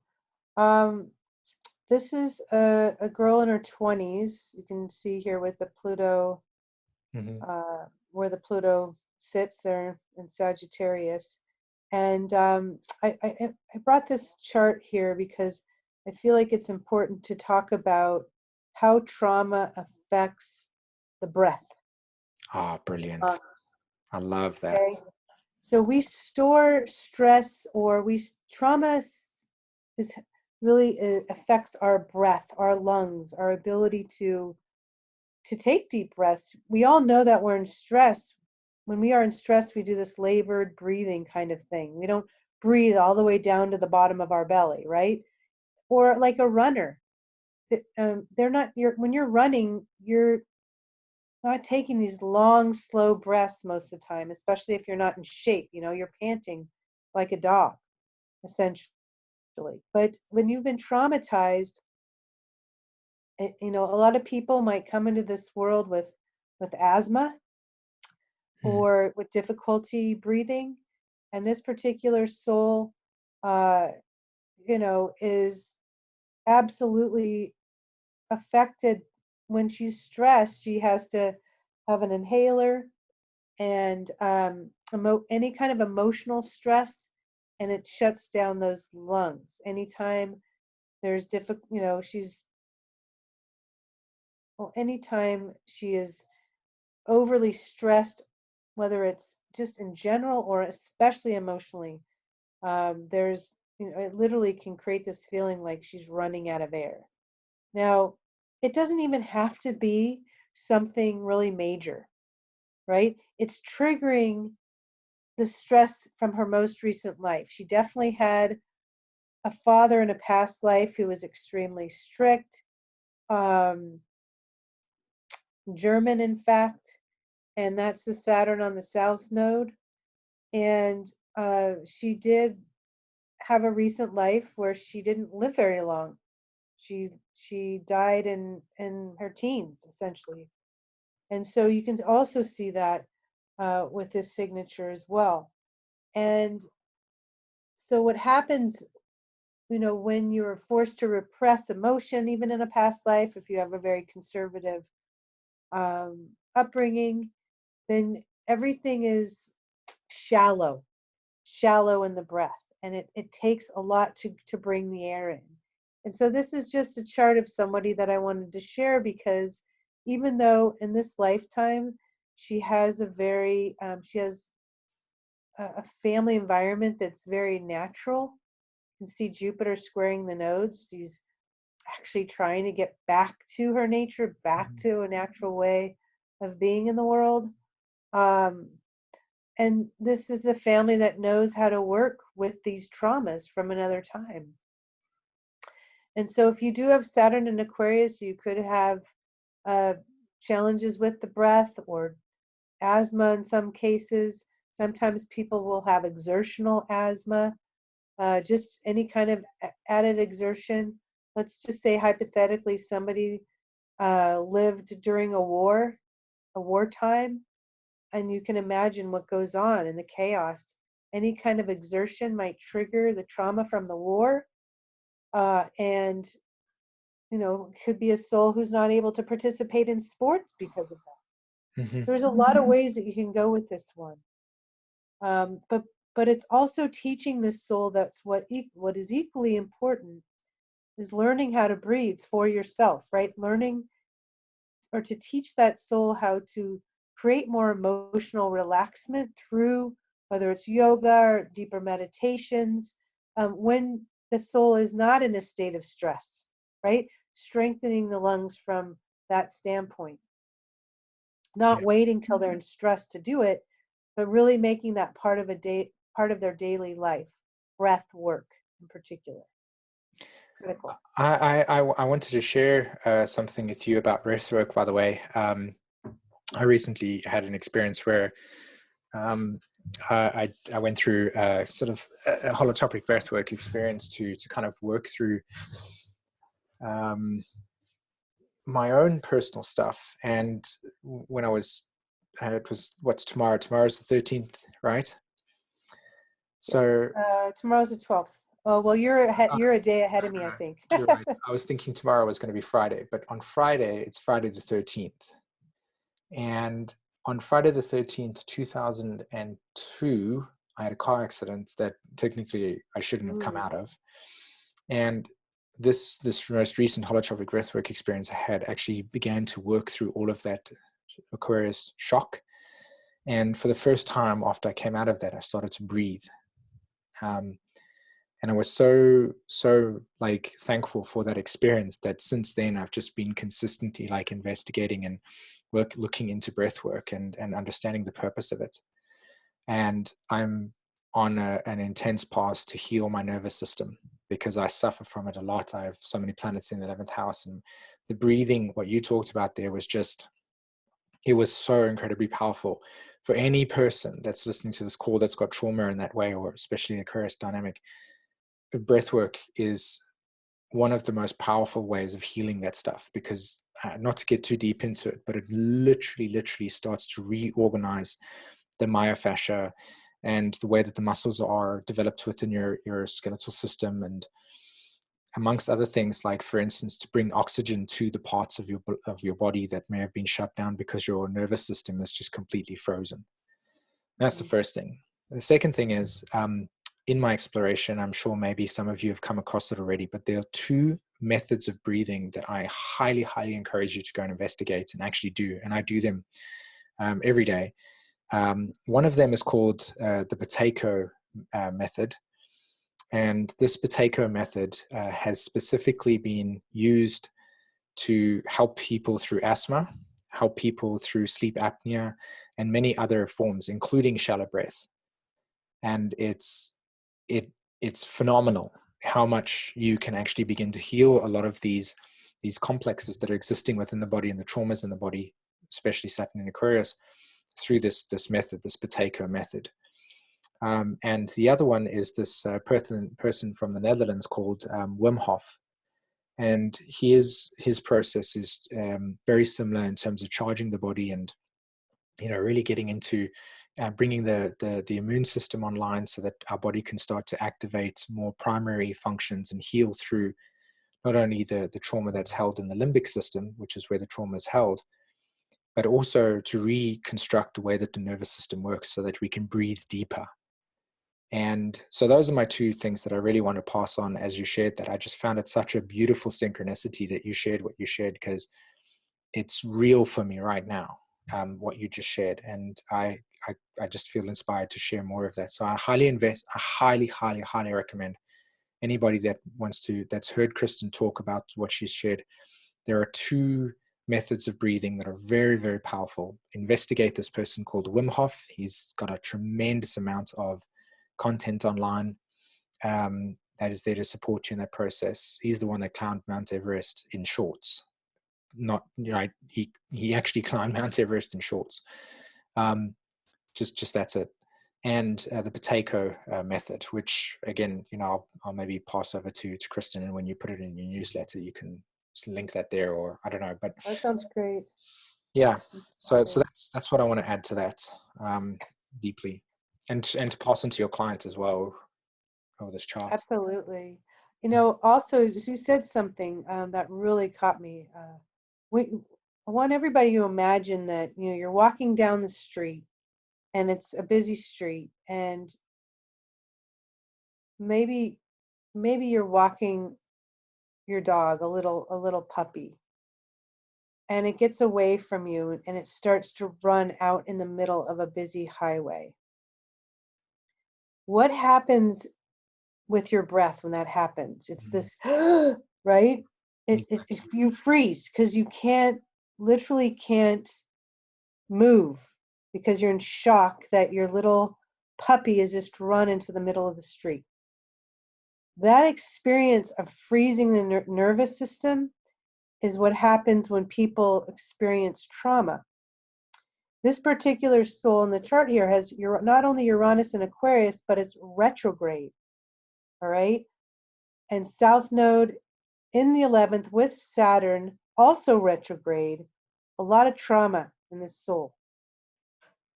This is a girl in her 20s. You can see here with the Pluto, where the Pluto sits there in Sagittarius. And I brought this chart here because I feel like it's important to talk about how trauma affects the breath. Brilliant. I love that. Okay. So we store stress, or trauma is really affects our breath, our lungs, our ability to take deep breaths. We all know that we're in stress. When we are in stress, we do this labored breathing kind of thing. We don't breathe all the way down to the bottom of our belly, right? Or like a runner. They're not. When you're running, you're not taking these long, slow breaths most of the time, especially if you're not in shape. You're panting like a dog, essentially. But when you've been traumatized, a lot of people might come into this world with asthma Mm. or with difficulty breathing, and this particular soul, uh, is absolutely affected. When she's stressed, she has to have an inhaler and any kind of emotional stress, and it shuts down those lungs. Anytime there's she's well, anytime she is overly stressed, whether it's just in general or especially emotionally, there's it literally can create this feeling like she's running out of air. Now, it doesn't even have to be something really major, right? It's triggering the stress from her most recent life. She definitely had a father in a past life who was extremely strict, um, German, in fact, and that's the Saturn on the South Node. And she did have a recent life where she didn't live very long. She died in her teens, essentially. And so you can also see that with this signature as well. And so what happens, when you're forced to repress emotion, even in a past life, if you have a very conservative upbringing, then everything is shallow, shallow in the breath. And it takes a lot to bring the air in. And so this is just a chart of somebody that I wanted to share, because even though in this lifetime she has a family environment that's very natural. You can see Jupiter squaring the nodes. She's actually trying to get back to her nature, back to a natural way of being in the world. Um, and this is a family that knows how to work with these traumas from another time. And so if you do have Saturn in Aquarius, you could have uh, challenges with the breath or asthma in some cases. Sometimes people will have exertional asthma, just any kind of added exertion. Let's just say hypothetically somebody lived during a wartime, and you can imagine what goes on in the chaos. Any kind of exertion might trigger the trauma from the war, and could be a soul who's not able to participate in sports because of that. Mhm. There's a lot of ways that you can go with this one, but it's also teaching this soul that's what is equally important is learning how to breathe for yourself, right? Learning or to teach that soul how to create more emotional relaxation through whether it's yoga or deeper meditations, when the soul is not in a state of stress, right? Strengthening the lungs from that standpoint, Yeah. not waiting till they're in stress to do it, but really making that part of their daily life, breath work in particular. Critical. I wanted to share something with you about breathwork, by the way. I recently had an experience where I went through sort of a holotropic breathwork experience to kind of work through um, my own personal stuff. And when it was, what's tomorrow? Tomorrow's the 13th, right? So Tomorrow's the 12th. Oh, well, you're a day ahead of me, I think. you're right. I was thinking tomorrow was going to be Friday, but on Friday, it's Friday the 13th. And on Friday the 13th, 2002, I had a car accident that technically I shouldn't have come out of. And this most recent holotropic breathwork experience I had actually began to work through all of that Aquarius shock. And for the first time after I came out of that, I started to breathe. And I was so like thankful for that experience that since then I've just been consistently like investigating and looking into breath work and understanding the purpose of it. And I'm on an intense path to heal my nervous system because I suffer from it a lot. I have so many planets in the 11th house, and the breathing, what you talked about there, was just, it was so incredibly powerful for any person that's listening to this call that's got trauma in that way, or especially the Aquarius dynamic. Breath work is one of the most powerful ways of healing that stuff, because not to get too deep into it, but it literally starts to reorganize the myofascia and the way that the muscles are developed within your skeletal system, and amongst other things, like for instance, to bring oxygen to the parts of your body that may have been shut down because your nervous system is just completely frozen. That's the first thing. The second thing is, in my exploration, I'm sure maybe some of you have come across it already, but there are two methods of breathing that I highly encourage you to go and investigate and actually do, and I do them every day. One of them is called the potato method. And this potato method has specifically been used to help people through asthma, help people through sleep apnea, and many other forms, including shallow breath. And it's phenomenal how much you can actually begin to heal a lot of these complexes that are existing within the body and the traumas in the body, especially Saturn and Aquarius, through this method, this potato method. And the other one is this person from the Netherlands called Wim Hof. And his process is very similar in terms of charging the body and, really getting into bringing the immune system online so that our body can start to activate more primary functions and heal through not only the trauma that's held in the limbic system, which is where the trauma is held, but also to reconstruct the way that the nervous system works so that we can breathe deeper. And so those are my two things that I really want to pass on as you shared that. I just found it such a beautiful synchronicity that you shared what you shared, because it's real for me right now, what you just shared. And I just feel inspired to share more of that. So I highly recommend anybody that's heard Kristin talk about what she's shared. There are two methods of breathing that are very, very powerful. Investigate this person called Wim Hof. He's got a tremendous amount of content online that is there to support you in that process. He's the one that climbed Mount Everest in shorts. Not, he actually climbed Mount Everest in shorts. Just that's it. And the potato method, which again, I'll maybe pass over to Kristin, and when you put it in your newsletter, you can link that there, or I don't know, but That sounds great. yeah. So that's what I want to add to that deeply, and to pass on to your clients as well over this chart. Absolutely. Also, as you said something that really caught me. I want everybody to imagine that, you're walking down the street and it's a busy street, and maybe you're walking your dog, a little puppy, and it gets away from you and it starts to run out in the middle of a busy highway. What happens with your breath when that happens? It's this, right? If you freeze because you literally can't move because you're in shock that your little puppy has just run into the middle of the street. That experience of freezing the nervous system is what happens when people experience trauma. This particular soul in the chart here has not only Uranus and Aquarius, but it's retrograde. All right. And South Node in the 11th with Saturn, also retrograde, a lot of trauma in this soul.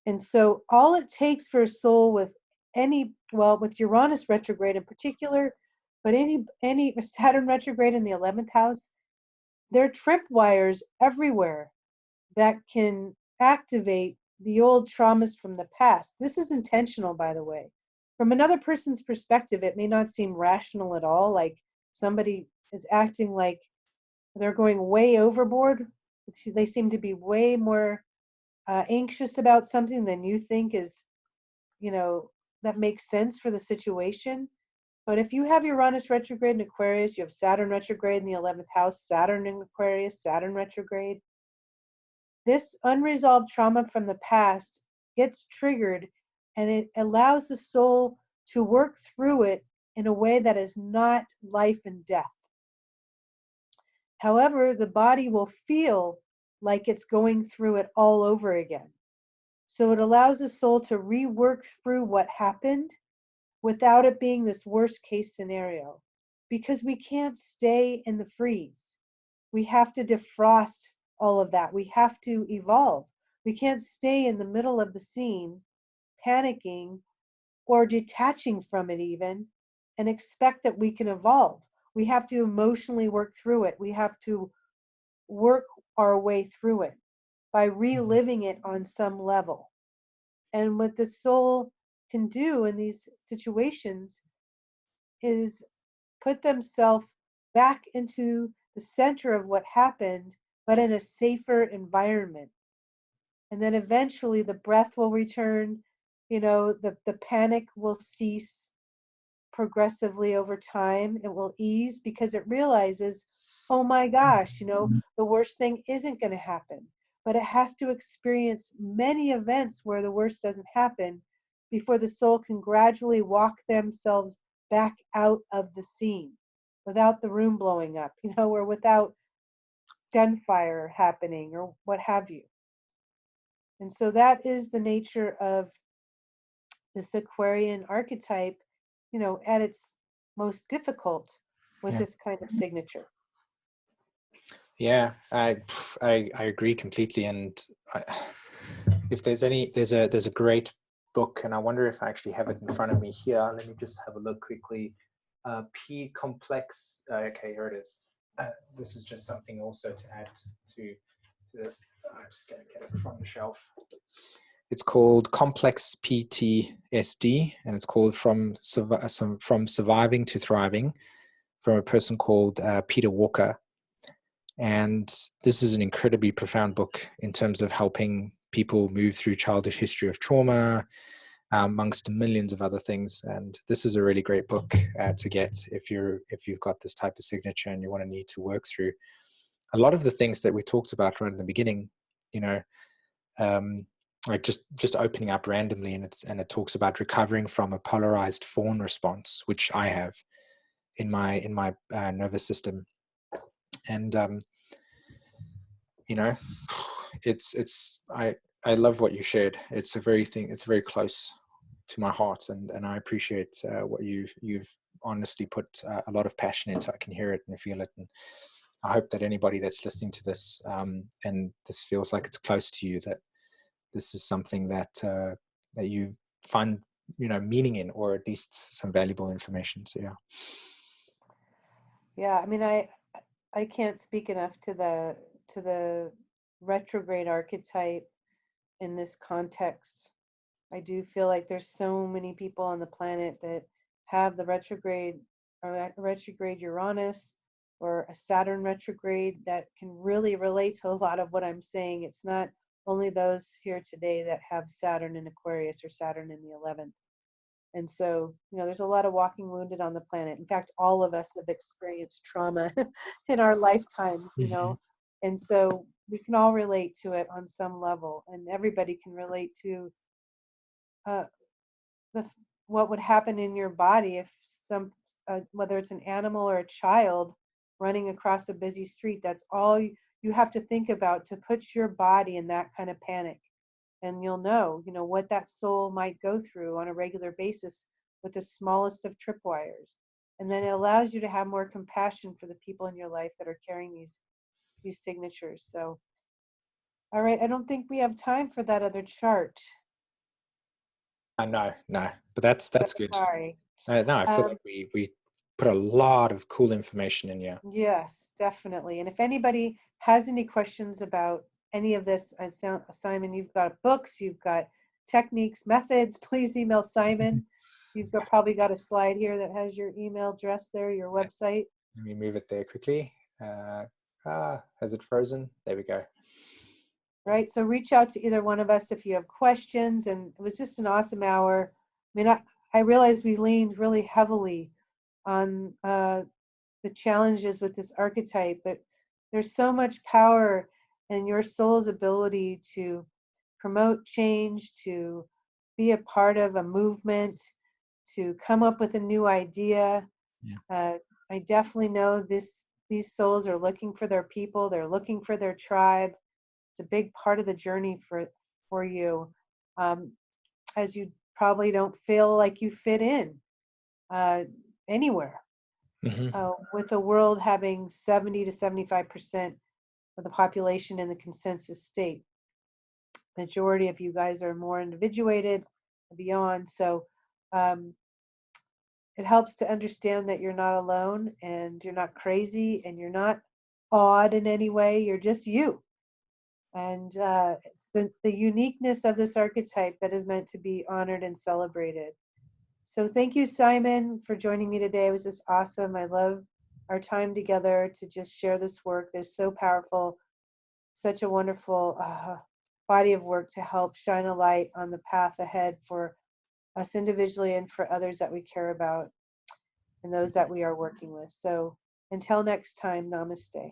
And so all it takes for a soul with with Uranus retrograde in particular, but any Saturn retrograde in the 11th house, there are tripwires everywhere that can activate the old traumas from the past. This is intentional, by the way. From another person's perspective, it may not seem rational at all, like somebody is acting like they're going way overboard. They seem to be way more anxious about something than you think is, that makes sense for the situation. But if you have Uranus retrograde in Aquarius, you have Saturn retrograde in the 11th house, Saturn in Aquarius, Saturn retrograde, this unresolved trauma from the past gets triggered, and it allows the soul to work through it in a way that is not life and death. However, the body will feel like it's going through it all over again. So it allows the soul to rework through what happened without it being this worst case scenario. Because we can't stay in the freeze. We have to defrost all of that. We have to evolve. We can't stay in the middle of the scene, panicking or detaching from it even, and expect that we can evolve. We have to emotionally work through it. We have to work our way through it by reliving it on some level. And what the soul can do in these situations is put themselves back into the center of what happened, but in a safer environment. And then eventually the breath will return, the panic will cease progressively over time. It will ease because it realizes, oh my gosh, the worst thing isn't going to happen. But it has to experience many events where the worst doesn't happen before the soul can gradually walk themselves back out of the scene without the room blowing up, or without gunfire happening or what have you. And so that is the nature of this Aquarian archetype, at its most difficult with Yeah. this kind of signature. Yeah, I agree completely. And if there's there's a great book, and I wonder if I actually have it in front of me here. Let me just have a look quickly. P complex. Okay, here it is. This is just something also to add to this. I'm just going to get it from the shelf. It's called Complex PTSD, and it's called From Surviving to Thriving, from a person called Peter Walker. And this is an incredibly profound book in terms of helping people move through childhood history of trauma, amongst millions of other things. And this is a really great book to get if you've got this type of signature and you want to need to work through a lot of the things that we talked about right in the beginning. Like just opening up randomly, and it talks about recovering from a polarized fawn response, which I have in my nervous system. And I love what you shared. It's very close to my heart, and I appreciate what you've honestly put a lot of passion into. I can hear it and feel it, and I hope that anybody that's listening to this and this feels like it's close to you, that this is something that that you find meaning in, or at least some valuable information. So Yeah, I mean, I can't speak enough to the retrograde archetype in this context. I do feel like there's so many people on the planet that have the retrograde or retrograde Uranus or a Saturn retrograde that can really relate to a lot of what I'm saying. It's not only those here today that have Saturn in Aquarius or Saturn in the 11th. And so, there's a lot of walking wounded on the planet. In fact, all of us have experienced trauma in our lifetimes, and so we can all relate to it on some level, and everybody can relate to uh, what would happen in your body if whether it's an animal or a child running across a busy street. That's all you have to think about to put your body in that kind of panic. And you'll know what that soul might go through on a regular basis with the smallest of tripwires. And then it allows you to have more compassion for the people in your life that are carrying these signatures. So, all right, I don't think we have time for that other chart. no, but that's good. Sorry. No, I feel like we put a lot of cool information in here. Yes, definitely. And if anybody has any questions about any of this, Simon, you've got books, you've got techniques, methods, please email Simon. You've probably got a slide here that has your email address there, your website. Let me move it there quickly. Has it frozen? There we go. Right. So reach out to either one of us if you have questions. And it was just an awesome hour. I mean, I realized we leaned really heavily on the challenges with this archetype, but there's so much power in your soul's ability to promote change, to be a part of a movement, to come up with a new idea. Yeah. I definitely know these souls are looking for their people, they're looking for their tribe. It's a big part of the journey for you, as you probably don't feel like you fit in uh, anywhere. Hmm. With the world having 70 to 75% of the population in the consensus state, majority of you guys are more individuated beyond. So um, it helps to understand that you're not alone and you're not crazy and you're not odd in any way. You're just you. And it's the uniqueness of this archetype that is meant to be honored and celebrated. So thank you, Simon, for joining me today. It was just awesome. I love our time together to just share this work. They're so powerful, such a wonderful body of work to help shine a light on the path ahead for us individually and for others that we care about and those that we are working with. So until next time, namaste.